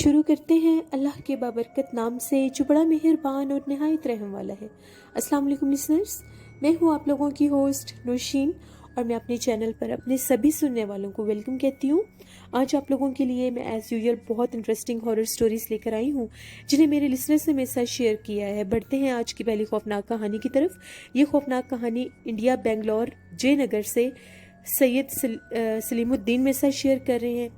شروع کرتے ہیں اللہ کے بابرکت نام سے جو بڑا مہربان اور نہایت رحم والا ہے۔ السلام علیکم لسنرز، میں ہوں آپ لوگوں کی ہوسٹ نوشین، اور میں اپنے چینل پر اپنے سبھی سننے والوں کو ویلکم کہتی ہوں۔ آج آپ لوگوں کے لیے میں ایز یوزول بہت انٹرسٹنگ ہارر سٹوریز لے کر آئی ہوں جنہیں میرے لسنرز نے میرے ساتھ شیئر کیا ہے۔ بڑھتے ہیں آج کی پہلی خوفناک کہانی کی طرف۔ یہ خوفناک کہانی انڈیا بنگلور جے نگر سے سید سلیم الدین میرے ساتھ شیئر کر رہے ہیں۔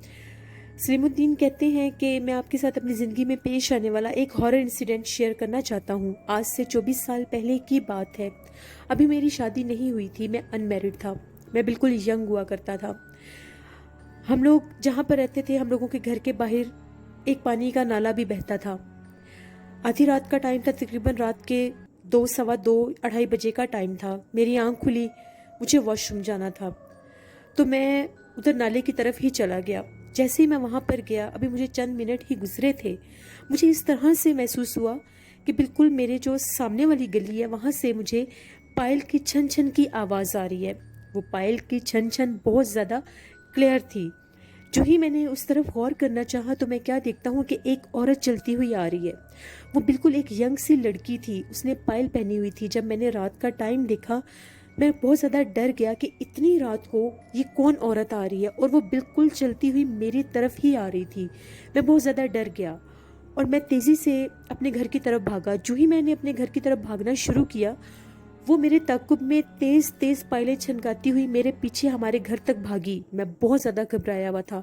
سلیم الدین کہتے ہیں کہ میں آپ کے ساتھ اپنی زندگی میں پیش آنے والا ایک ہارر انسیڈنٹ شیئر کرنا چاہتا ہوں۔ آج سے 24 سال پہلے کی بات ہے۔ ابھی میری شادی نہیں ہوئی تھی، میں ان میرڈ تھا، میں بالکل ینگ ہوا کرتا تھا۔ ہم لوگ جہاں پر رہتے تھے، ہم لوگوں کے گھر کے باہر ایک پانی کا نالا بھی بہتا تھا۔ آدھی رات کا ٹائم تھا، تقریباً رات کے 2، سوا 2، 2:30 بجے کا ٹائم تھا۔ میری آنکھ کھلی، مجھے واش روم جانا تھا، تو میں ادھر نالے کی طرف ہی چلا گیا۔ جیسے ہی میں وہاں پر گیا، ابھی مجھے چند منٹ ہی گزرے تھے، مجھے اس طرح سے محسوس ہوا کہ بالکل میرے جو سامنے والی گلی ہے وہاں سے مجھے پائل کی چھن چھن کی آواز آ رہی ہے۔ وہ پائل کی چھن چھن بہت زیادہ کلیئر تھی۔ جو ہی میں نے اس طرف غور کرنا چاہا تو میں کیا دیکھتا ہوں کہ ایک عورت چلتی ہوئی آ رہی ہے۔ وہ بالکل ایک ینگ سی لڑکی تھی، اس نے پائل پہنی ہوئی تھی۔ جب میں نے رات کا ٹائم دیکھا، میں بہت زیادہ ڈر گیا کہ اتنی رات کو یہ کون عورت آ رہی ہے، اور وہ بالکل چلتی ہوئی میری طرف ہی آ رہی تھی۔ میں بہت زیادہ ڈر گیا اور میں تیزی سے اپنے گھر کی طرف بھاگا۔ جو ہی میں نے اپنے گھر کی طرف بھاگنا شروع کیا، وہ میرے تعقب میں تیز تیز پائلیں چھنکاتی ہوئی میرے پیچھے ہمارے گھر تک بھاگی۔ میں بہت زیادہ گھبرایا ہوا تھا۔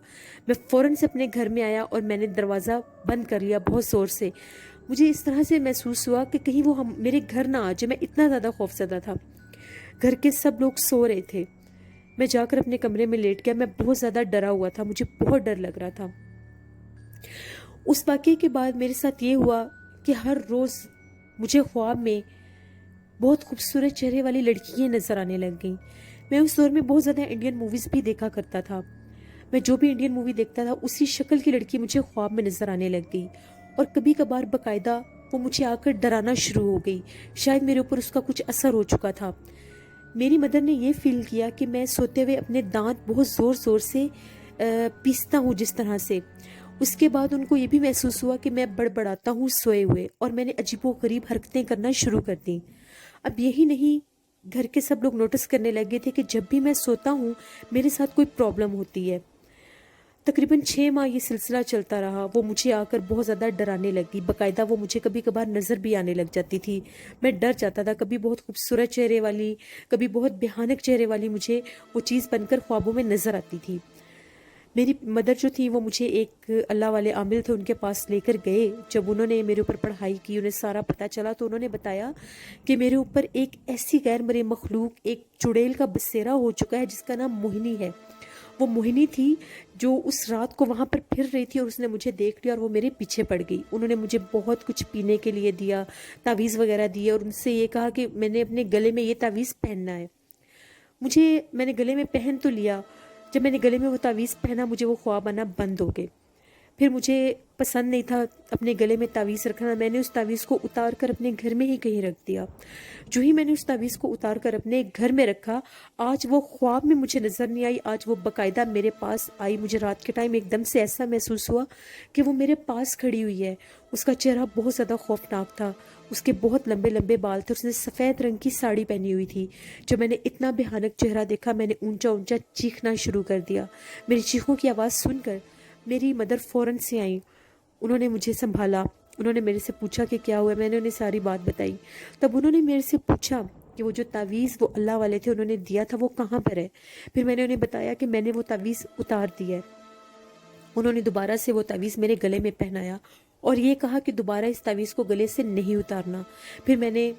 میں فوراً سے اپنے گھر میں آیا اور میں نے دروازہ بند کر لیا بہت زور سے۔ مجھے اس طرح سے محسوس ہوا کہ کہیں وہ میرے گھر نہ آ جائے، میں اتنا زیادہ خوفزدہ تھا۔ گھر کے سب لوگ سو رہے تھے۔ میں جا کر اپنے کمرے میں لیٹ گیا۔ میں بہت زیادہ ڈرا ہوا تھا، مجھے بہت ڈر لگ رہا تھا۔ اس واقعے کے بعد میرے ساتھ یہ ہوا کہ ہر روز مجھے خواب میں بہت خوبصورت چہرے والی لڑکیاں نظر آنے لگ گئیں۔ میں اس دور میں بہت زیادہ انڈین موویز بھی دیکھا کرتا تھا۔ میں جو بھی انڈین مووی دیکھتا تھا، اسی شکل کی لڑکی مجھے خواب میں نظر آنے لگ گئی، اور کبھی کبھار باقاعدہ وہ مجھے آ کر ڈرانا شروع ہو گئی۔ شاید میرے اوپر اس کا کچھ اثر ہو چکا تھا۔ میری مدر نے یہ فیل کیا کہ میں سوتے ہوئے اپنے دانت بہت زور زور سے پیستا ہوں جس طرح سے۔ اس کے بعد ان کو یہ بھی محسوس ہوا کہ میں بڑبڑاتا ہوں سوئے ہوئے، اور میں نے عجیب و غریب حرکتیں کرنا شروع کر دیں۔ اب یہی نہیں، گھر کے سب لوگ نوٹس کرنے لگے تھے کہ جب بھی میں سوتا ہوں میرے ساتھ کوئی پرابلم ہوتی ہے۔ تقریباً 6 ماہ یہ سلسلہ چلتا رہا۔ وہ مجھے آ کر بہت زیادہ ڈرانے لگی، باقاعدہ وہ مجھے کبھی کبھار نظر بھی آنے لگ جاتی تھی۔ میں ڈر جاتا تھا، کبھی بہت خوبصورت چہرے والی، کبھی بہت بھیانک چہرے والی مجھے وہ چیز بن کر خوابوں میں نظر آتی تھی۔ میری مدر جو تھی، وہ مجھے ایک اللہ والے عامل تھے، ان کے پاس لے کر گئے۔ جب انہوں نے میرے اوپر پڑھائی کی، انہیں سارا پتہ چلا، تو انہوں نے بتایا کہ میرے اوپر ایک ایسی غیر مرئی مخلوق، ایک چڑیل کا بسیرا ہو چکا ہے جس کا نام موہنی ہے۔ وہ موہنی تھی جو اس رات کو وہاں پر پھر رہی تھی، اور اس نے مجھے دیکھ لیا اور وہ میرے پیچھے پڑ گئی۔ انہوں نے مجھے بہت کچھ پینے کے لیے دیا، تعویذ وغیرہ دیے، اور ان سے یہ کہا کہ میں نے اپنے گلے میں یہ تعویذ پہننا ہے۔ میں نے گلے میں پہن تو لیا۔ جب میں نے گلے میں وہ تعویذ پہنا، مجھے وہ خواب آنا بند ہو گئے۔ پھر مجھے پسند نہیں تھا اپنے گلے میں تعویذ رکھنا۔ میں نے اس تعویذ کو اتار کر اپنے گھر میں ہی کہیں رکھ دیا۔ جو ہی میں نے اس تعویذ کو اتار کر اپنے گھر میں رکھا، آج وہ خواب میں مجھے نظر نہیں آئی، آج وہ باقاعدہ میرے پاس آئی۔ مجھے رات کے ٹائم ایک دم سے ایسا محسوس ہوا کہ وہ میرے پاس کھڑی ہوئی ہے۔ اس کا چہرہ بہت زیادہ خوفناک تھا، اس کے بہت لمبے لمبے بال تھے، اس نے سفید رنگ کی ساڑی پہنی ہوئی تھی۔ جب میں نے اتنا بھیانک چہرہ دیکھا، میں نے اونچا اونچا چیخنا شروع کر دیا۔ میری چیخوں کی آواز سن کر میری مدر فوراً سے آئیں۔ انہوں نے مجھے سنبھالا، انہوں نے میرے سے پوچھا کہ کیا ہوا ہے۔ میں نے انہیں ساری بات بتائی۔ تب انہوں نے میرے سے پوچھا کہ وہ جو تعویذ وہ اللہ والے تھے انہوں نے دیا تھا، وہ کہاں پر ہے۔ پھر میں نے انہیں بتایا کہ میں نے وہ تعویذ اتار دی ہے۔ انہوں نے دوبارہ سے وہ تعویذ میرے گلے میں پہنایا اور یہ کہا کہ دوبارہ اس تعویذ کو گلے سے نہیں اتارنا۔ پھر میں نے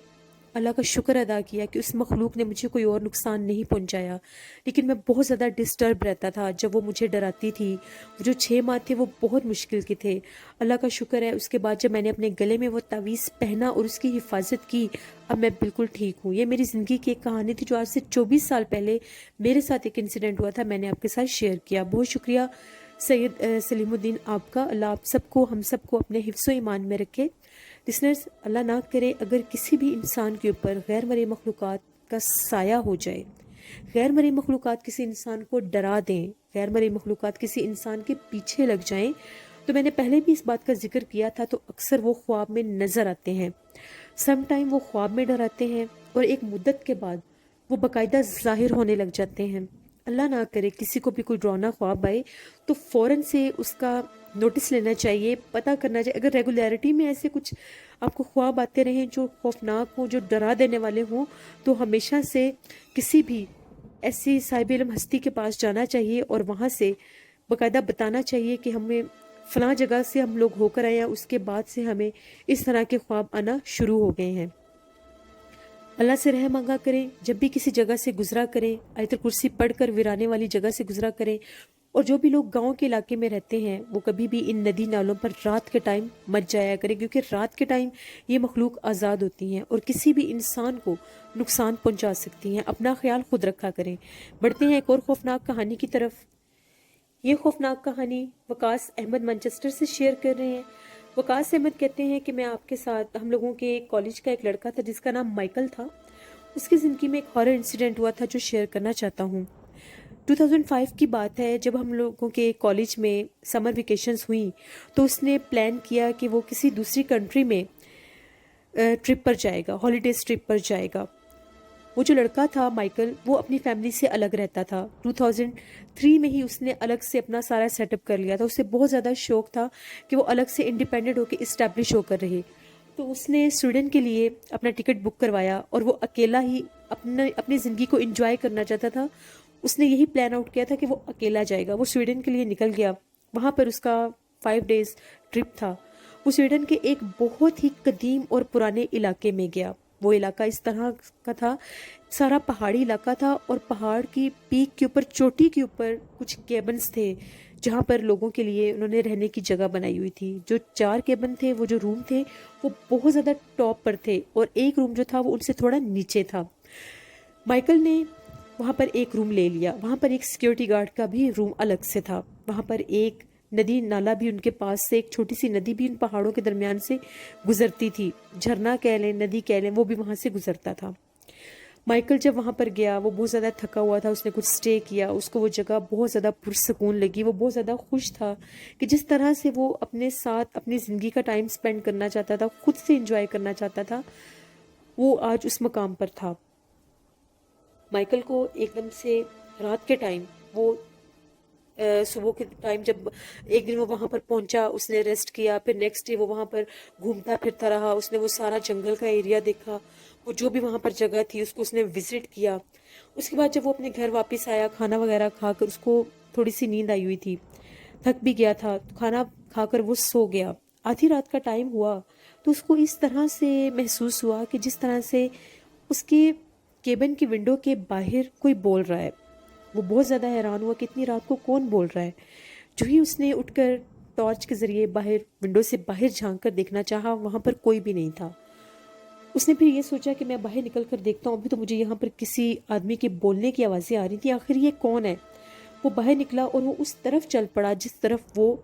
اللہ کا شکر ادا کیا کہ اس مخلوق نے مجھے کوئی اور نقصان نہیں پہنچایا، لیکن میں بہت زیادہ ڈسٹرب رہتا تھا جب وہ مجھے ڈراتی تھی۔ وہ جو 6 ماہ تھے وہ بہت مشکل کے تھے۔ اللہ کا شکر ہے، اس کے بعد جب میں نے اپنے گلے میں وہ تعویذ پہنا اور اس کی حفاظت کی، اب میں بالکل ٹھیک ہوں۔ یہ میری زندگی کی ایک کہانی تھی جو آج سے 24 سال پہلے میرے ساتھ ایک انسیڈنٹ ہوا تھا، میں نے آپ کے ساتھ شیئر کیا۔ بہت شکریہ سید سلیم الدین آپ کا۔ اللہ آپ سب کو، ہم سب کو اپنے حفظ و ایمان میں رکھے۔ لسنرز، اللہ نہ کرے اگر کسی بھی انسان کے اوپر غیر مرئی مخلوقات کا سایہ ہو جائے، غیر مرئی مخلوقات کسی انسان کو ڈرا دیں، غیر مرئی مخلوقات کسی انسان کے پیچھے لگ جائیں، تو میں نے پہلے بھی اس بات کا ذکر کیا تھا، تو اکثر وہ خواب میں نظر آتے ہیں، سم ٹائم وہ خواب میں ڈراتے ہیں اور ایک مدت کے بعد وہ باقاعدہ ظاہر ہونے لگ جاتے ہیں۔ اللہ نہ کرے کسی کو بھی کوئی ڈراؤنا خواب آئے تو فوراً سے اس کا نوٹس لینا چاہیے، پتہ کرنا چاہیے۔ اگر ریگولیرٹی میں ایسے کچھ آپ کو خواب آتے رہیں جو خوفناک ہوں، جو ڈرا دینے والے ہوں، تو ہمیشہ سے کسی بھی ایسی صاحب علم ہستی کے پاس جانا چاہیے اور وہاں سے باقاعدہ بتانا چاہیے کہ ہمیں فلاں جگہ سے ہم لوگ ہو کر آئے ہیں، اس کے بعد سے ہمیں اس طرح کے خواب آنا شروع ہو گئے ہیں۔ اللہ سے رحم مانگا کریں، جب بھی کسی جگہ سے گزرا کریں آیت الکرسی پڑھ کر ویرانے والی جگہ سے گزرا کریں، اور جو بھی لوگ گاؤں کے علاقے میں رہتے ہیں وہ کبھی بھی ان ندی نالوں پر رات کے ٹائم مت جایا کریں، کیونکہ رات کے ٹائم یہ مخلوق آزاد ہوتی ہیں اور کسی بھی انسان کو نقصان پہنچا سکتی ہیں۔ اپنا خیال خود رکھا کریں۔ بڑھتے ہیں ایک اور خوفناک کہانی کی طرف۔ یہ خوفناک کہانی وقاص احمد مانچسٹر سے شیئر کر رہے ہیں۔ وقاص احمد کہتے ہیں کہ میں آپ کے ساتھ، ہم لوگوں کے کالج کا ایک لڑکا تھا جس کا نام مائیکل تھا، اس کی زندگی میں ایک ہارر انسیڈنٹ ہوا تھا جو شیئر کرنا چاہتا ہوں۔ 2005 کی بات ہے، جب ہم لوگوں کے کالج میں سمر ویکیشنز ہوئیں تو اس نے پلان کیا کہ وہ کسی دوسری کنٹری میں ٹرپ پر جائے گا، ہالیڈیز ٹرپ پر جائے گا۔ وہ جو لڑکا تھا مائیکل، وہ اپنی فیملی سے الگ رہتا تھا۔ 2003 میں ہی اس نے الگ سے اپنا سارا سیٹ اپ کر لیا تھا۔ اسے بہت زیادہ شوق تھا کہ وہ الگ سے انڈیپینڈنٹ ہو کے اسٹیبلش ہو کر رہے، تو اس نے سویڈن کے لیے اپنا ٹکٹ بک کروایا اور وہ اکیلا ہی اپنی زندگی کو انجوائے کرنا چاہتا تھا۔ اس نے یہی پلان آؤٹ کیا تھا کہ وہ اکیلا جائے گا۔ وہ سویڈن کے لیے نکل گیا، وہاں پر اس کا 5 ڈیز ٹرپ تھا۔ وہ سویڈن کے ایک بہت ہی قدیم اور پرانے علاقے میں گیا۔ وہ علاقہ اس طرح کا تھا، سارا پہاڑی علاقہ تھا اور پہاڑ کی پیک کے اوپر، چوٹی کے اوپر کچھ کیبنز تھے جہاں پر لوگوں کے لیے انہوں نے رہنے کی جگہ بنائی ہوئی تھی۔ جو 4 کیبن تھے، وہ جو روم تھے وہ بہت زیادہ ٹاپ پر تھے اور ایک روم جو تھا وہ ان سے تھوڑا نیچے تھا۔ مائیکل نے وہاں پر ایک روم لے لیا۔ وہاں پر ایک سیکیورٹی گارڈ کا بھی روم الگ سے تھا۔ وہاں پر ایک ندی نالا بھی ان کے پاس سے، ایک چھوٹی سی ندی بھی ان پہاڑوں کے درمیان سے گزرتی تھی، جھرنا کہہ لیں، ندی کہہ لیں، وہ بھی وہاں سے گزرتا تھا۔ مائیکل جب وہاں پر گیا، وہ بہت زیادہ تھکا ہوا تھا، اس نے کچھ سٹے کیا، اس کو وہ جگہ بہت زیادہ پرسکون لگی۔ وہ بہت زیادہ خوش تھا کہ جس طرح سے وہ اپنے ساتھ اپنی زندگی کا ٹائم سپینڈ کرنا چاہتا تھا، خود سے انجوائے کرنا چاہتا تھا، وہ آج اس مقام پر تھا۔ مائیکل کو ایک دم سے رات کے ٹائم، وہ صبح کے ٹائم جب ایک دن وہ وہاں پر پہنچا، اس نے ریسٹ کیا، پھر نیکسٹ ڈے وہ وہاں پر گھومتا پھرتا رہا۔ اس نے وہ سارا جنگل کا ایریا دیکھا، وہ جو بھی وہاں پر جگہ تھی اس نے وزٹ کیا۔ اس کے بعد جب وہ اپنے گھر واپس آیا، کھانا وغیرہ کھا کر، اس کو تھوڑی سی نیند آئی ہوئی تھی، تھک بھی گیا تھا، کھانا کھا کر وہ سو گیا۔ آدھی رات کا ٹائم ہوا تو اس کو اس طرح سے محسوس ہوا کہ جس طرح سے اس کے کیبن کی ونڈو کے باہر کوئی بول رہا ہے۔ وہ بہت زیادہ حیران ہوا کہ اتنی رات کو کون بول رہا ہے۔ جو ہی اس نے اٹھ کر ٹارچ کے ذریعے باہر ونڈو سے باہر جھانک کر دیکھنا چاہا، وہاں پر کوئی بھی نہیں تھا۔ اس نے پھر یہ سوچا کہ میں باہر نکل کر دیکھتا ہوں، ابھی تو مجھے یہاں پر کسی آدمی کے بولنے کی آوازیں آ رہی تھی، آخر یہ کون ہے؟ وہ باہر نکلا اور وہ اس طرف چل پڑا جس طرف وہ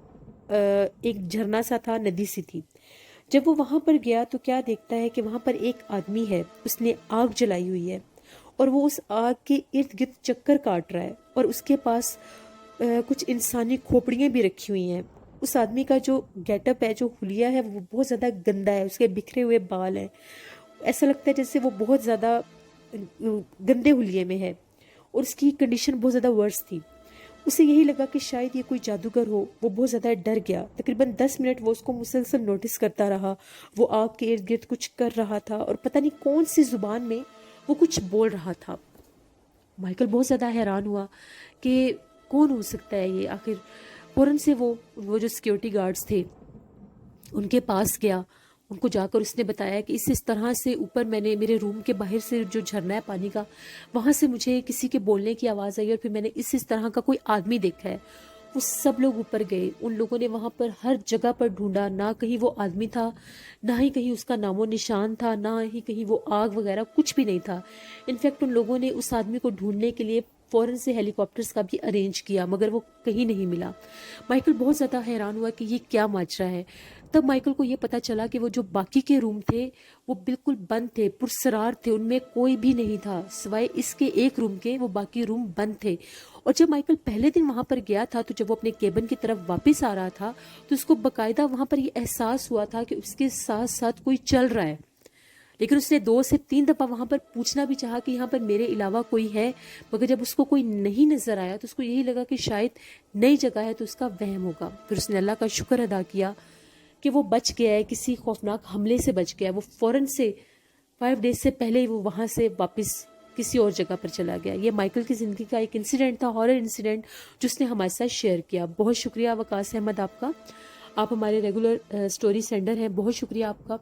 ایک جھرنا سا تھا، ندی سی تھی۔ جب وہ وہاں پر گیا تو کیا دیکھتا ہے کہ وہاں پر ایک آدمی ہے، اس نے آگ جلائی ہوئی ہے اور وہ اس آگ کے ارد گرد چکر کاٹ رہا ہے اور اس کے پاس کچھ انسانی کھوپڑیاں بھی رکھی ہوئی ہیں۔ اس آدمی کا جو گیٹ اپ ہے، جو حلیہ ہے، وہ بہت زیادہ گندا ہے، اس کے بکھرے ہوئے بال ہیں، ایسا لگتا ہے جیسے وہ بہت زیادہ گندے حلیے میں ہے اور اس کی کنڈیشن بہت زیادہ ورس تھی۔ اسے یہی لگا کہ شاید یہ کوئی جادوگر ہو۔ وہ بہت زیادہ ڈر گیا۔ تقریباً 10 منٹ وہ اس کو مسلسل نوٹس کرتا رہا۔ وہ آگ کے ارد گرد کچھ کر رہا تھا اور پتہ نہیں کون سی زبان میں وہ کچھ بول رہا تھا۔ مائیکل بہت زیادہ حیران ہوا کہ کون ہو سکتا ہے یہ آخر۔ فوراً سے وہ جو سیکیورٹی گارڈز تھے ان کے پاس گیا، ان کو جا کر اس نے بتایا کہ اس طرح سے اوپر میں نے میرے روم کے باہر سے جو جھرنا ہے پانی کا، وہاں سے مجھے کسی کے بولنے کی آواز آئی اور پھر میں نے اس طرح کا کوئی آدمی دیکھا ہے۔ وہ سب لوگ اوپر گئے، ان لوگوں نے وہاں پر ہر جگہ پر ڈھونڈا، نہ کہیں وہ آدمی تھا، نہ ہی کہیں اس کا نام و نشان تھا، نہ ہی کہیں وہ آگ وغیرہ کچھ بھی نہیں تھا۔ انفیکٹ ان لوگوں نے اس آدمی کو ڈھونڈنے کے لیے فوراً سے ہیلی کاپٹرز کا بھی ارینج کیا، مگر وہ کہیں نہیں ملا۔ مائیکل بہت زیادہ حیران ہوا کہ یہ کیا ماجرا ہے۔ तब माइकल को ये पता चला कि वो जो बाकी के रूम थे वो बिल्कुल बंद थे, पुरस्रार थे, उनमें कोई भी नहीं था सिवाय इसके एक रूम के, वो बाकी रूम बंद थे। और जब माइकल पहले दिन वहाँ पर गया था तो जब वो अपने केबिन की तरफ वापस आ रहा था तो उसको बकायदा वहाँ पर ये एहसास हुआ था कि उसके साथ साथ कोई चल रहा है। लेकिन उसने 2 से 3 दफ़ा वहाँ पर पूछना भी चाहा कि यहाँ पर मेरे अलावा कोई है, मगर जब उसको कोई नहीं नज़र आया तो उसको यही लगा कि शायद नई जगह है तो उसका वहम होगा। फिर उसने अल्लाह का शुक्र अदा किया कि वो बच गया है, किसी खौफनाक हमले से बच गया। वो फ़ौरन से 5 डेज से पहले ही वो वहाँ से वापस किसी और जगह पर चला गया। ये माइकल की ज़िंदगी का एक इंसिडेंट था, हॉरर इंसिडेंट, जो उसने हमारे साथ शेयर किया। बहुत शुक्रिया वकास अहमद आपका, आप हमारे रेगुलर स्टोरी सेंडर हैं, बहुत शुक्रिया आपका।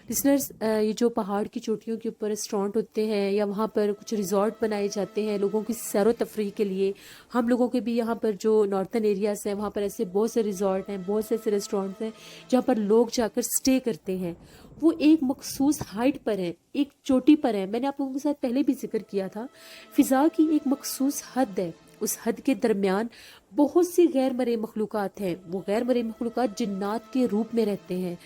लिसनर्स, ये जो पहाड़ की चोटियों के ऊपर रेस्टोरेंट होते हैं या वहाँ पर कुछ रिजॉर्ट बनाए जाते हैं लोगों की सैर व तफरीह के लिए, हम लोगों के भी यहाँ पर जो नॉर्थन एरियाज़ हैं वहाँ पर ऐसे बहुत से रिजॉर्ट हैं, बहुत से ऐसे रेस्टोरेंट्स हैं जहाँ पर लोग जाकर स्टे करते हैं। वो एक मखसूस हाइट पर है, एक चोटी पर है। मैंने आप लोगों के साथ पहले भी जिक्र किया था, फ़िज़ा की एक मखसूस हद है, उस हद के दरमियान बहुत सी गैर मरे मखलूक़ात हैं। वो गैर मरे मखलूक़ात जिन्नात के रूप में रहते हैं।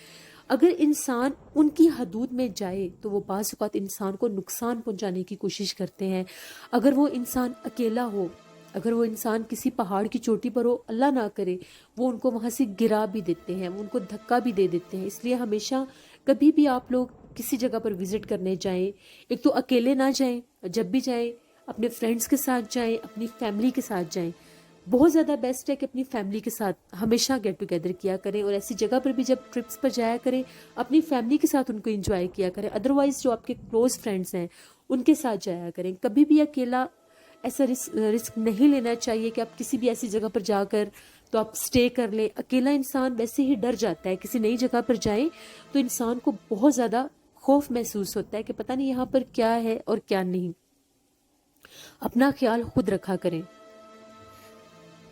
अगर इंसान उनकी हदूद में जाए तो वो बाज़ औक़ात इंसान को नुकसान पहुंचाने की कोशिश करते हैं। अगर वो इंसान अकेला हो, अगर वो इंसान किसी पहाड़ की चोटी पर हो, अल्लाह ना करे, वो उनको वहाँ से गिरा भी देते हैं, वो उनको धक्का भी दे देते हैं। इसलिए हमेशा कभी भी आप लोग किसी जगह पर विज़िट करने जाएं, एक तो अकेले ना जाएं, जब भी जाएं अपने फ्रेंड्स के साथ जाएं, अपनी फैमिली के साथ जाएं। बहुत ज़्यादा बेस्ट है कि अपनी फैमिली के साथ हमेशा गेट टुगेदर किया करें, और ऐसी जगह पर भी जब ट्रिप्स पर जाया करें अपनी फैमिली के साथ उनको एंजॉय किया करें। अदरवाइज़ जो आपके क्लोज़ फ्रेंड्स हैं उनके साथ जाया करें। कभी भी अकेला ऐसा रिस्क नहीं लेना चाहिए कि आप किसी भी ऐसी जगह पर जाकर तो आप स्टे कर लें। अकेला इंसान वैसे ही डर जाता है, किसी नई जगह पर जाए तो इंसान को बहुत ज़्यादा खौफ महसूस होता है कि पता नहीं यहाँ पर क्या है और क्या नहीं। अपना ख्याल खुद रखा करें।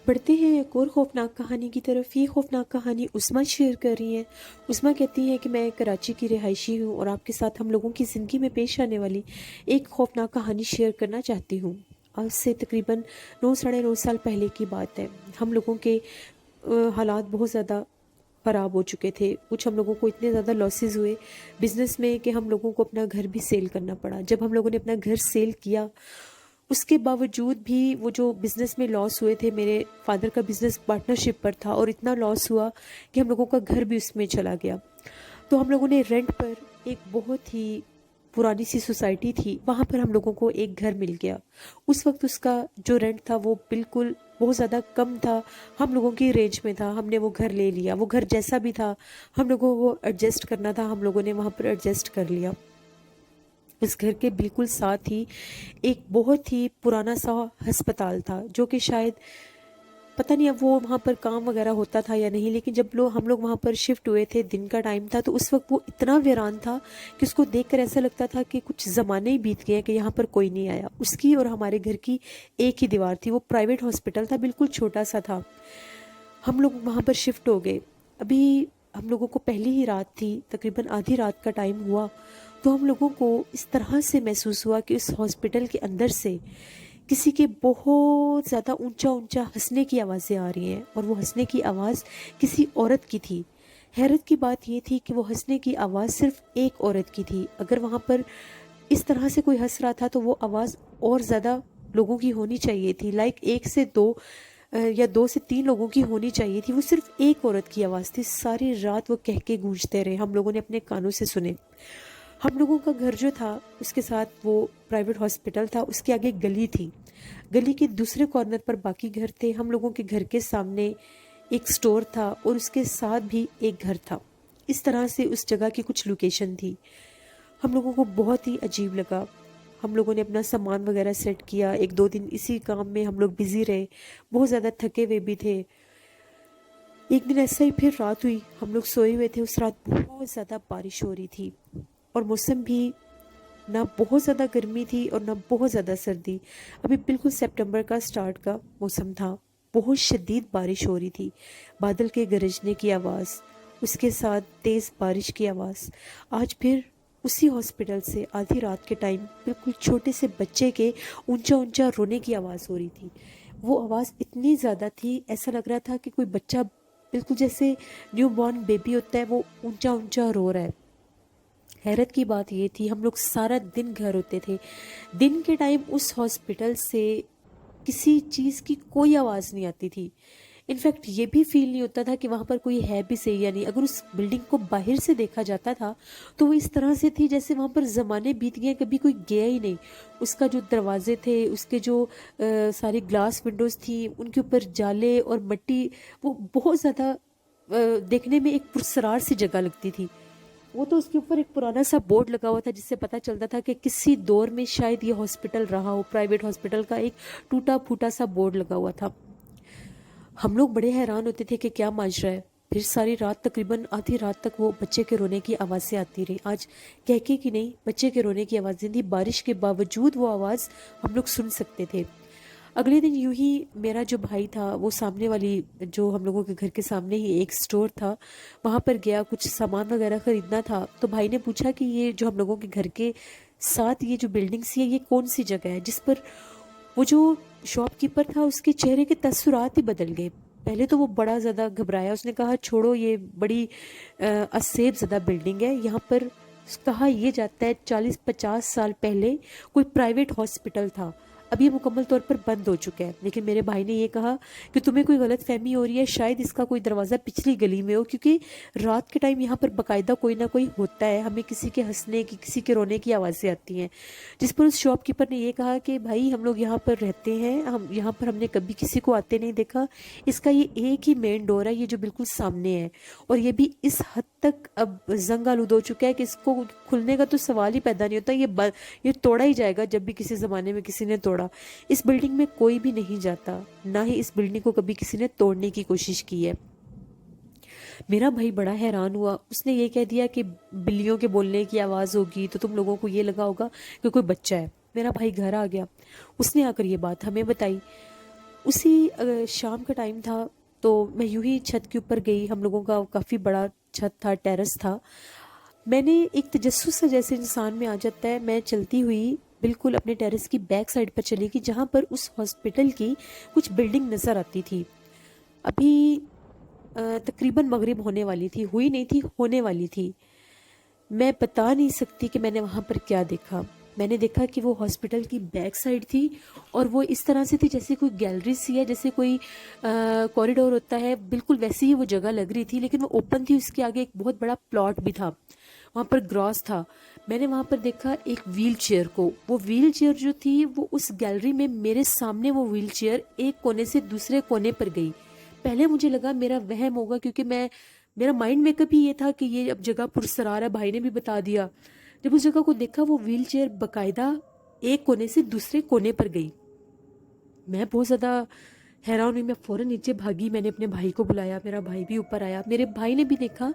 बढ़ते हैं एक और खौफनाक कहानी की तरफ। ये खौफनाक कहानी उस्मा शेयर कर रही हैं। उस्मा कहती हैं कि मैं कराची की रिहायशी हूँ और आपके साथ हम लोगों की ज़िंदगी में पेश आने वाली एक खौफनाक कहानी शेयर करना चाहती हूँ। आज से तकरीबन 9 साढ़े 9 साल पहले की बात है। हम लोगों के हालात बहुत ज़्यादा ख़राब हो चुके थे। कुछ हम लोगों को इतने ज़्यादा लॉसेस हुए बिज़नेस में कि हम लोगों को अपना घर भी सेल करना पड़ा। जब हम लोगों ने अपना घर सेल किया, उसके बावजूद भी वो जो बिज़नेस में लॉस हुए थे, मेरे फादर का बिज़नेस पार्टनरशिप पर था और इतना लॉस हुआ कि हम लोगों का घर भी उसमें चला गया। तो हम लोगों ने रेंट पर, एक बहुत ही पुरानी सी सोसाइटी थी, वहाँ पर हम लोगों को एक घर मिल गया। उस वक्त उसका जो रेंट था वो बिल्कुल बहुत ज़्यादा कम था, हम लोगों की रेंज में था। हमने वो घर ले लिया। वो घर जैसा भी था हम लोगों को एडजस्ट करना था, हम लोगों ने वहाँ पर एडजस्ट कर लिया। इस घर के बिल्कुल साथ ही एक बहुत ही पुराना सा अस्पताल था, जो कि शायद पता नहीं अब वो वहाँ पर काम वगैरह होता था या नहीं, लेकिन जब हम लोग वहाँ पर शिफ्ट हुए थे, दिन का टाइम था, तो उस वक्त वो इतना वीरान था कि उसको देखकर ऐसा लगता था कि कुछ ज़माने ही बीत गए कि यहाँ पर कोई नहीं आया। उसकी और हमारे घर की एक ही दीवार थी। वो प्राइवेट हॉस्पिटल था, बिल्कुल छोटा सा था। हम लोग वहाँ पर शिफ्ट हो गए। अभी हम लोगों को पहली ही रात थी, तकरीबन आधी रात का टाइम हुआ, तो हम लोगों को इस तरह से महसूस हुआ कि उस हॉस्पिटल के अंदर से किसी के बहुत ज़्यादा ऊंचा ऊंचा हंसने की आवाज़ें आ रही हैं, और वो हंसने की आवाज़ किसी औरत की थी। हैरत की बात ये थी कि वो हंसने की आवाज़ सिर्फ एक औरत की थी। अगर वहाँ पर इस तरह से कोई हंस रहा था तो वो आवाज़ और ज़्यादा लोगों की होनी चाहिए थी, लाइक 1 से 2 या 2 से 3 लोगों की होनी चाहिए थी। वो सिर्फ एक औरत की आवाज़ थी। सारी रात वो कह के गूंजते रहे, हम लोगों ने अपने कानों से सुने। हम लोगों का घर जो था उसके साथ वो प्राइवेट हॉस्पिटल था, उसके आगे गली थी। गली के दूसरे कॉर्नर पर बाकी घर थे। हम लोगों के घर के सामने एक स्टोर था और उसके साथ भी एक घर था। इस तरह से उस जगह की कुछ लोकेशन थी। हम लोगों को बहुत ही अजीब लगा। हम लोगों ने अपना सामान वगैरह सेट किया। 1-2 दिन इसी काम में हम लोग बिज़ी रहे, बहुत ज़्यादा थके हुए भी थे। एक दिन ऐसा ही फिर रात हुई, हम लोग सोए हुए थे। उस रात बहुत ज़्यादा बारिश हो रही थी और मौसम भी ना बहुत ज़्यादा गर्मी थी और ना बहुत ज़्यादा सर्दी। अभी बिल्कुल सितंबर का स्टार्ट का मौसम था। बहुत शदीद बारिश हो रही थी, बादल के गरजने की आवाज़, उसके साथ तेज़ बारिश की आवाज़। आज फिर उसी हॉस्पिटल से आधी रात के टाइम बिल्कुल छोटे से बच्चे के ऊंचा ऊंचा रोने की आवाज़ हो रही थी। वो आवाज़ इतनी ज़्यादा थी, ऐसा लग रहा था कि कोई बच्चा बिल्कुल जैसे न्यू बॉर्न बेबी होता है वो ऊंचा ऊंचा रो रहा है। हैरत की बात ये थी, हम लोग सारा दिन घर होते थे, दिन के टाइम उस हॉस्पिटल से किसी चीज़ की कोई आवाज़ नहीं आती थी। इनफैक्ट ये भी फील नहीं होता था कि वहाँ पर कोई है भी सही या नहीं। अगर उस बिल्डिंग को बाहर से देखा जाता था तो वो इस तरह से थी जैसे वहाँ पर ज़माने बीत गए, कभी कोई गया ही नहीं। उसका जो दरवाजे थे, उसके जो सारी ग्लास विंडोज़ थी, उनके ऊपर जाले और मिट्टी, वो बहुत ज़्यादा देखने में एक पुरस्रार सी जगह लगती थी। वो तो उसके ऊपर एक पुराना सा बोर्ड लगा हुआ था जिससे पता चलता था कि किसी दौर में शायद ये हॉस्पिटल रहा हो, प्राइवेट हॉस्पिटल का एक टूटा फूटा सा बोर्ड लगा हुआ था। हम लोग बड़े हैरान होते थे कि क्या माजरा है। फिर सारी रात, तकरीबन आधी रात तक वो बच्चे के रोने की आवाज़ें आती रही। आज कह के कि नहीं, बच्चे के रोने की आवाज़ें थी, बारिश के बावजूद वो आवाज़ हम लोग सुन सकते थे। अगले दिन यूं ही मेरा जो भाई था वो सामने वाली, जो हम लोगों के घर के सामने ही एक स्टोर था, वहाँ पर गया, कुछ सामान वगैरह ख़रीदना था। तो भाई ने पूछा कि ये जो हम लोगों के घर के साथ ये जो बिल्डिंग सी है, ये कौन सी जगह है। जिस पर वो जो शॉपकीपर था, उसके चेहरे के तस्सुरात ही बदल गए। पहले तो वो बड़ा ज़्यादा घबराया, उसने कहा छोड़ो, ये बड़ी असेब ज़दा बिल्डिंग है। यहाँ पर कहा यह जाता है 40-50 साल पहले कोई प्राइवेट हॉस्पिटल था, अब ये मुकम्मल तौर पर बंद हो चुका है। लेकिन मेरे भाई ने ये कहा कि तुम्हें कोई गलत फहमी हो रही है, शायद इसका कोई दरवाज़ा पिछली गली में हो, क्योंकि रात के टाइम यहाँ पर बाकायदा कोई ना कोई होता है, हमें किसी के हंसने की, किसी के रोने की आवाज़ें आती हैं। जिस पर उस शॉपकीपर ने ये कहा कि भाई हम लोग यहाँ पर रहते हैं, हम यहाँ पर हमने कभी किसी को आते नहीं देखा, इसका ये एक ही मेन डोर है, ये जो बिल्कुल सामने है, और ये भी इस हद तक अब जंग आलूद हो चुका है कि इसको खुलने का तो सवाल ही पैदा नहीं होता, ये तोड़ा ही जाएगा जब भी किसी ज़माने में किसी ने तोड़ा। इस बिल्डिंग में कोई भी नहीं जाता, ना ही इस बिल्डिंग को कभी किसी ने तोड़ने की कोशिश की है। मेरा भाई बड़ा हैरान हुआ, उसने ये कह दिया कि बिल्लियों के बोलने की आवाज़ होगी तो तुम लोगों को ये लगा होगा कि कोई बच्चा है। मेरा भाई घर आ गया, उसने आकर ये बात हमें बताई। उसी शाम का टाइम था, तो मैं यूं ही छत के ऊपर गई। हम लोगों का काफ़ी बड़ा छत था, टेरेस था। मैंने एक तजस्सुस सा जैसे इंसान में आ जाता है, मैं चलती हुई बिल्कुल अपने टेरेस की बैक साइड पर चली गई, जहाँ पर उस हॉस्पिटल की कुछ बिल्डिंग नज़र आती थी। अभी तकरीबन मगरिब होने वाली थी, हुई नहीं थी, होने वाली थी। मैं बता नहीं सकती कि मैंने वहाँ पर क्या देखा। मैंने देखा कि वो हॉस्पिटल की बैक साइड थी, और वो इस तरह से थी जैसे कोई गैलरी सी है, जैसे कोई कॉरिडोर होता है, बिल्कुल वैसी ही वो जगह लग रही थी, लेकिन वो ओपन थी। उसके आगे एक बहुत बड़ा प्लॉट भी था, वहाँ पर ग्रॉस था। मैंने वहाँ पर देखा एक व्हील चेयर को। वो व्हील चेयर जो थी वो उस गैलरी में मेरे सामने, वो व्हील चेयर एक कोने से दूसरे कोने पर गई। पहले मुझे लगा मेरा वहम होगा, क्योंकि मेरा माइंड मेकअप ही ये था कि ये अब जगह पुरसरार है, भाई ने भी बता दिया। जब उस जगह को देखा, वो व्हील चेयर बाकायदा एक कोने से दूसरे कोने पर गई। मैं बहुत ज़्यादा हैरान हुई, मैं फ़ौरन नीचे भागी, मैंने अपने भाई को बुलाया, मेरा भाई भी ऊपर आया। मेरे भाई ने भी देखा,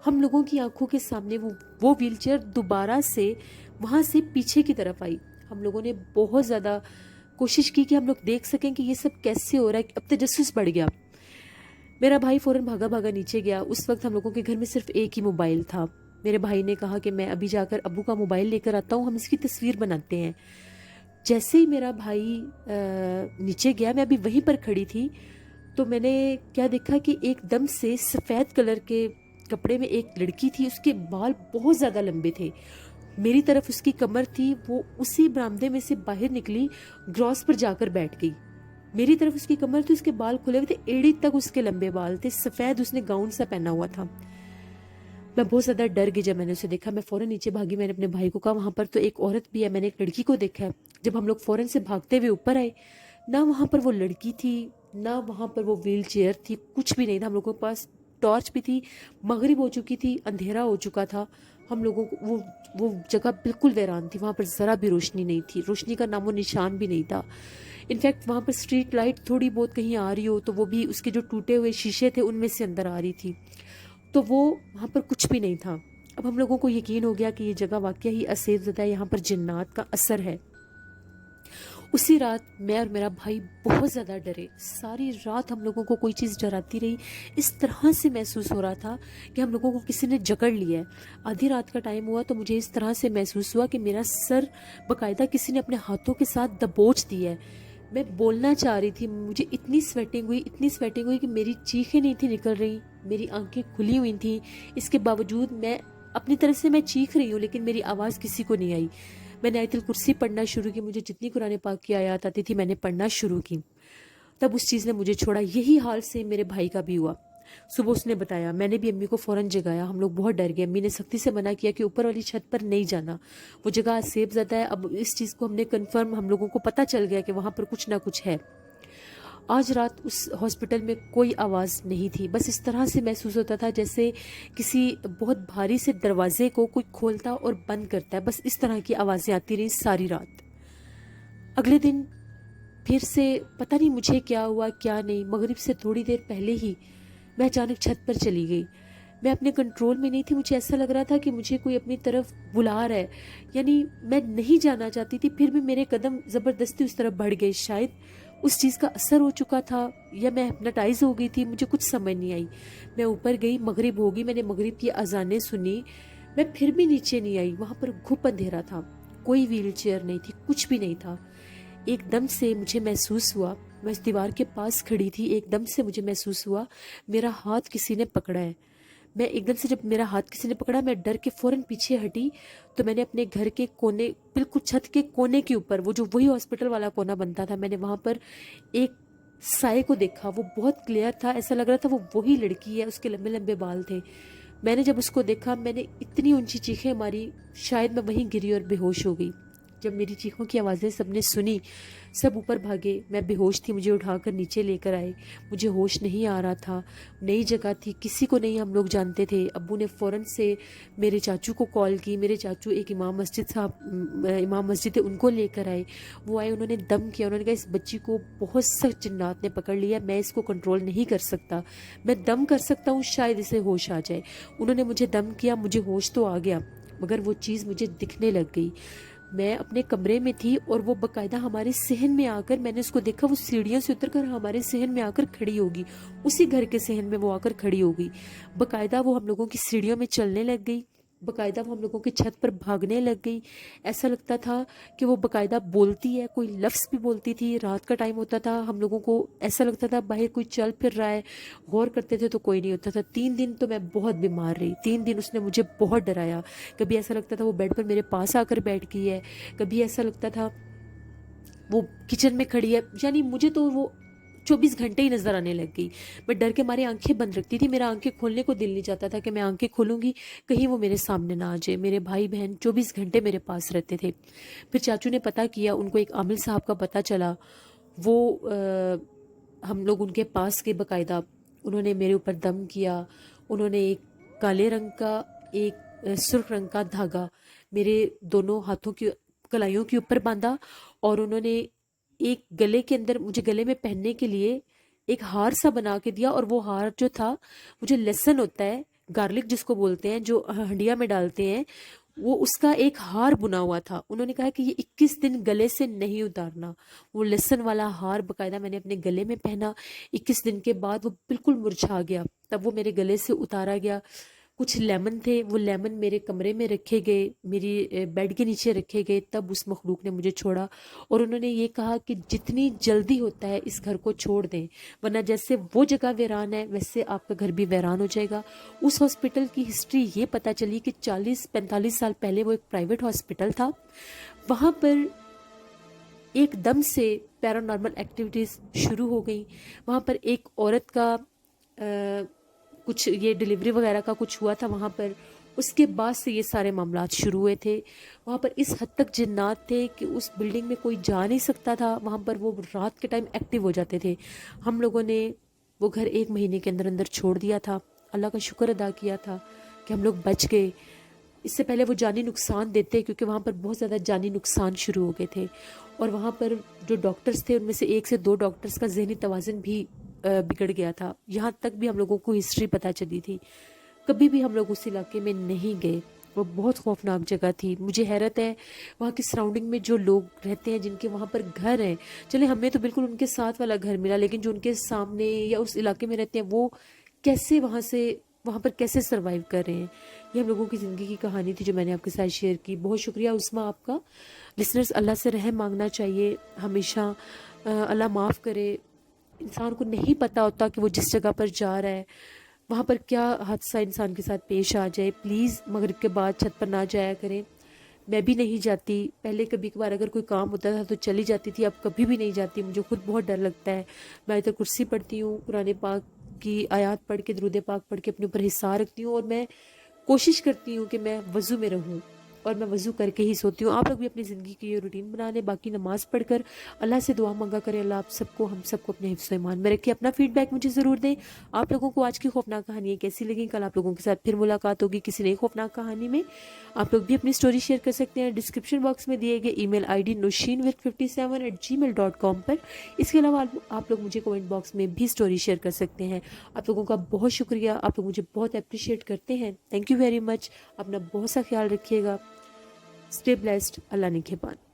हम लोगों की आंखों के सामने वो व्हील चेयर दोबारा से वहाँ से पीछे की तरफ आई। हम लोगों ने बहुत ज़्यादा कोशिश की कि हम लोग देख सकें कि ये सब कैसे हो रहा है। अब तजस्सुस बढ़ गया। मेरा भाई फ़ौरन भागा भागा नीचे गया। उस वक्त हम लोगों के घर में सिर्फ एक ही मोबाइल था। मेरे भाई ने कहा कि मैं अभी जाकर अब्बू का मोबाइल लेकर आता हूँ, हम इसकी तस्वीर बनाते हैं। जैसे ही मेरा भाई नीचे गया, मैं अभी वहीं पर खड़ी थी, तो मैंने क्या देखा कि एकदम से सफ़ेद कलर के कपड़े में एक लड़की थी। उसके बाल बहुत ज़्यादा लंबे थे, मेरी तरफ उसकी कमर थी। वो उसी बरामदे में से बाहर निकली, ग्रॉस पर जाकर बैठ गई। मेरी तरफ उसकी कमर थी, उसके बाल खुले हुए थे, एड़ी तक उसके लंबे बाल थे, सफ़ेद उसने गाउन सा पहना हुआ था। मैं बहुत ज़्यादा डर गई जब मैंने उसे देखा। मैं फ़ौरन नीचे भागी, मैंने अपने भाई को कहा वहाँ पर तो एक औरत भी है, मैंने एक लड़की को देखा है। जब हम लोग फ़ौरन से भागते हुए ऊपर आए, ना वहाँ पर वो लड़की थी, ना वहाँ पर वो व्हील चेयर थी, कुछ भी नहीं था। हम लोगों के पास टॉर्च भी थी, मगरिब हो चुकी थी, अंधेरा हो चुका था। हम लोगों को वो जगह बिल्कुल वीरान थी, वहाँ पर ज़रा भी रोशनी नहीं थी, रोशनी का नामो निशान भी नहीं था। इनफैक्ट वहाँ पर स्ट्रीट लाइट थोड़ी बहुत कहीं आ रही हो तो वो भी उसके जो टूटे हुए शीशे थे उनमें से अंदर आ रही थी, तो वो वहाँ पर कुछ भी नहीं था। अब हम लोगों को यकीन हो गया कि ये जगह वाकई ही असेरज़दा है, यहाँ पर जिन्नात का असर है। उसी रात मैं और मेरा भाई बहुत ज़्यादा डरे। सारी रात हम लोगों को कोई चीज़ डराती रही। इस तरह से महसूस हो रहा था कि हम लोगों को किसी ने जकड़ लिया है। आधी रात का टाइम हुआ तो मुझे इस तरह से महसूस हुआ कि मेरा सर बाकायदा किसी ने अपने हाथों के साथ दबोच दिया है। मैं बोलना चाह रही थी, मुझे इतनी स्वेटिंग हुई कि मेरी चीखें नहीं थी निकल रही, मेरी आंखें खुली हुई थी। इसके बावजूद मैं अपनी तरफ से मैं चीख रही हूँ, लेकिन मेरी आवाज़ किसी को नहीं आई। मैंने आयतुल कुर्सी पढ़ना शुरू की, मुझे जितनी कुरान पाक की आयत आती थी मैंने पढ़ना शुरू की। तब उस चीज़ ने मुझे छोड़ा। यही हाल से मेरे भाई का भी हुआ। सुबह उसने बताया, मैंने भी अम्मी को फ़ौरन जगाया। हम लोग बहुत डर गए। अम्मी ने सख्ती से मना किया कि ऊपर वाली छत पर नहीं जाना, वो जगह सेफ ज़्यादा है। अब इस चीज़ को हमने कन्फर्म, हम लोगों को पता चल गया कि वहाँ पर कुछ ना कुछ है। आज रात उस हॉस्पिटल में कोई आवाज़ नहीं थी। बस इस तरह से महसूस होता था जैसे किसी बहुत भारी से दरवाजे को कोई खोलता और बंद करता है। बस इस तरह की आवाज़ें आती रही सारी रात। अगले दिन फिर से पता नहीं मुझे क्या हुआ क्या नहीं, मगरिब से थोड़ी देर पहले ही मैं अचानक छत पर चली गई। मैं अपने कंट्रोल में नहीं थी। मुझे ऐसा लग रहा था कि मुझे कोई अपनी तरफ बुला रहा है, यानी मैं नहीं जाना चाहती थी, फिर भी मेरे कदम ज़बरदस्ती उस तरफ बढ़ गए। शायद उस चीज़ का असर हो चुका था या मैं हिप्नोटाइज हो गई थी, मुझे कुछ समझ नहीं आई। मैं ऊपर गई, मगरिब हो गई, मैंने मगरिब की अजानें सुनी, मैं फिर भी नीचे नहीं आई। वहाँ पर घुप अंधेरा था, कोई व्हील चेयर नहीं थी, कुछ भी नहीं था। एकदम से मुझे महसूस हुआ, मैं उस दीवार के पास खड़ी थी, एकदम से मुझे महसूस हुआ मेरा हाथ किसी ने पकड़ा है। मैं एकदम से, जब मेरा हाथ किसी ने पकड़ा, मैं डर के फौरन पीछे हटी। तो मैंने अपने घर के कोने, बिल्कुल छत के कोने के ऊपर, वो जो वही हॉस्पिटल वाला कोना बनता था, मैंने वहाँ पर एक साए को देखा। वो बहुत क्लियर था, ऐसा लग रहा था वो वही लड़की है, उसके लंबे लंबे बाल थे। मैंने जब उसको देखा, मैंने इतनी ऊंची चीखें मारी, शायद मैं वहीं गिरी और बेहोश हो गई। जब मेरी चीखों की आवाज़ें सबने सुनी, सब ऊपर भागे। मैं बेहोश थी, मुझे उठाकर नीचे लेकर आए। मुझे होश नहीं आ रहा था, नई जगह थी, किसी को नहीं हम लोग जानते थे। अब्बू ने फ़ौरन से मेरे चाचू को कॉल की। मेरे चाचू एक इमाम मस्जिद है, उनको लेकर आए। वो आए, उन्होंने दम किया। उन्होंने कहा इस बच्ची को बहुत सख्त जिन्नात ने पकड़ लिया, मैं इसको कंट्रोल नहीं कर सकता, मैं दम कर सकता हूँ, शायद इसे होश आ जाए। उन्होंने मुझे दम किया, मुझे होश तो आ गया, मगर वो चीज़ मुझे दिखने लग गई। मैं अपने कमरे में थी और वो बकायदा हमारे सहन में आकर, मैंने उसको देखा, वो सीढ़ियों से उतरकर हमारे सहन में आकर खड़ी होगी। उसी घर के सहन में वो आकर खड़ी हो गई। बकायदा वो हम लोगों की सीढ़ियों में चलने लग गई, बकायदा वो हम लोगों की छत पर भागने लग गई। ऐसा लगता था कि वो बकायदा बोलती है, कोई लफ्ज़ भी बोलती थी। रात का टाइम होता था, हम लोगों को ऐसा लगता था बाहर कोई चल फिर रहा है। गौर करते थे तो कोई नहीं होता था। 3 दिन तो मैं बहुत बीमार रही। 3 दिन उसने मुझे बहुत डराया। कभी ऐसा लगता था वो बेड पर मेरे पास आकर बैठ गई है, कभी ऐसा लगता था वो किचन में खड़ी है, यानी मुझे तो वो 24 घंटे ही नजर आने लग गई। मैं डर के मारे आंखें बंद रखती थी, मेरा आंखें खोलने को दिल नहीं चाहता था कि मैं आंखें खोलूंगी कहीं वो मेरे सामने ना आ जाए। मेरे भाई बहन 24 घंटे मेरे पास रहते थे। फिर चाचू ने पता किया, उनको एक आमिल साहब का पता चला। वो हम लोग उनके पास गए, बाकायदा उन्होंने मेरे ऊपर दम किया। उन्होंने एक काले रंग का, एक सुर्ख रंग का धागा मेरे दोनों हाथों की कलाइयों के ऊपर बांधा, और उन्होंने एक गले के अंदर मुझे गले में पहनने के लिए एक हार सा बना के दिया। और वो हार जो था, वो जो लहसुन होता है, गार्लिक जिसको बोलते हैं, जो हंडिया में डालते हैं, वो उसका एक हार बुना हुआ था। उन्होंने कहा कि ये 21 दिन गले से नहीं उतारना। वो लहसुन वाला हार बकायदा मैंने अपने गले में पहना। 21 दिन के बाद वो बिल्कुल मुरझा गया, तब वो मेरे गले से उतारा गया। कुछ लेमन थे, वो लेमन मेरे कमरे में रखे गए, मेरी बेड के नीचे रखे गए। तब उस मखलूक ने मुझे छोड़ा और उन्होंने ये कहा कि जितनी जल्दी होता है इस घर को छोड़ दें, वरना जैसे वो जगह वीरान है वैसे आपका घर भी वीरान हो जाएगा। उस हॉस्पिटल की हिस्ट्री ये पता चली कि 40-45 साल पहले वो एक प्राइवेट हॉस्पिटल था। वहाँ पर एकदम से पैरानॉर्मल एक्टिविटीज़ शुरू हो गई। वहाँ पर एक औरत का कुछ ये डिलीवरी वगैरह का कुछ हुआ था वहाँ पर। उसके बाद से ये सारे मामलात शुरू हुए थे। वहाँ पर इस हद तक जिन्नात थे कि उस बिल्डिंग में कोई जा नहीं सकता था। वहाँ पर वो रात के टाइम एक्टिव हो जाते थे। हम लोगों ने वो घर 1 महीने के अंदर अंदर छोड़ दिया था। अल्लाह का शुक्र अदा किया था कि हम लोग बच गए। इससे पहले वो जानी नुकसान देते, क्योंकि वहाँ पर बहुत ज़्यादा जानी नुकसान शुरू हो गए थे। और वहाँ पर जो डॉक्टर्स थे उनमें से 1 से 2 डॉक्टर्स का जहनी तवाज़ुन भी बिगड़ गया था। यहाँ तक भी हम लोगों को हिस्ट्री पता चली थी। कभी भी हम लोग उस इलाके में नहीं गए। वो बहुत खौफनाक जगह थी। मुझे हैरत है वहाँ की सराउंडिंग में जो लोग रहते हैं, जिनके वहाँ पर घर हैं, चले हमें तो बिल्कुल उनके साथ वाला घर मिला, लेकिन जो उनके सामने या उस इलाके में रहते हैं वो कैसे वहाँ से وہاں پر کیسے سروائیو کر رہے ہیں. یہ ہم لوگوں کی زندگی کی کہانی تھی جو میں نے آپ کے ساتھ شیئر کی. بہت شکریہ عثما آپ کا. لسنرز، اللہ سے رحم مانگنا چاہیے ہمیشہ. اللہ معاف کرے. انسان کو نہیں پتہ ہوتا کہ وہ جس جگہ پر جا رہا ہے وہاں پر کیا حادثہ انسان کے ساتھ پیش آ جائے. پلیز مغرب کے بعد چھت پر نہ جایا کریں. میں بھی نہیں جاتی. پہلے کبھی کبھار اگر کوئی کام ہوتا تھا تو چلی جاتی تھی، اب کبھی بھی نہیں جاتی. مجھے خود بہت ڈر لگتا ہے. میں ادھر کرسی پڑھتی ہوں، قرآن پاک کی آیات پڑھ کے، درود پاک پڑھ کے اپنے اوپر حصار رکھتی ہوں، اور میں کوشش کرتی ہوں کہ میں وضو میں رہوں اور میں وضو کر کے ہی سوتی ہوں. آپ لوگ بھی اپنی زندگی کی یہ روٹین بنا لیں. باقی نماز پڑھ کر اللہ سے دعا مانگا کریں. اللہ آپ سب کو، ہم سب کو اپنے حفظ و ایمان میں رکھے. اپنا فیڈ بیک مجھے ضرور دیں. آپ لوگوں کو آج کی خوفناک کہانیاں کیسی لگیں. کل آپ لوگوں کے ساتھ پھر ملاقات ہوگی کسی نئی خوفناک کہانی میں. آپ لوگ بھی اپنی سٹوری شیئر کر سکتے ہیں ڈسکرپشن باکس میں دیے گئے ای میل آئی ڈی noshin57@gmail.com پر. اس کے علاوہ آپ لوگ مجھے کمنٹ باکس میں بھی سٹوری شیئر کر سکتے ہیں. آپ لوگوں کا بہت شکریہ. آپ لوگ مجھے بہت اپریشیٹ کرتے ہیں. Thank you very much. اپنا بہت سا خیال رکھیے گا. Stay blessed. اللہ نگہبان.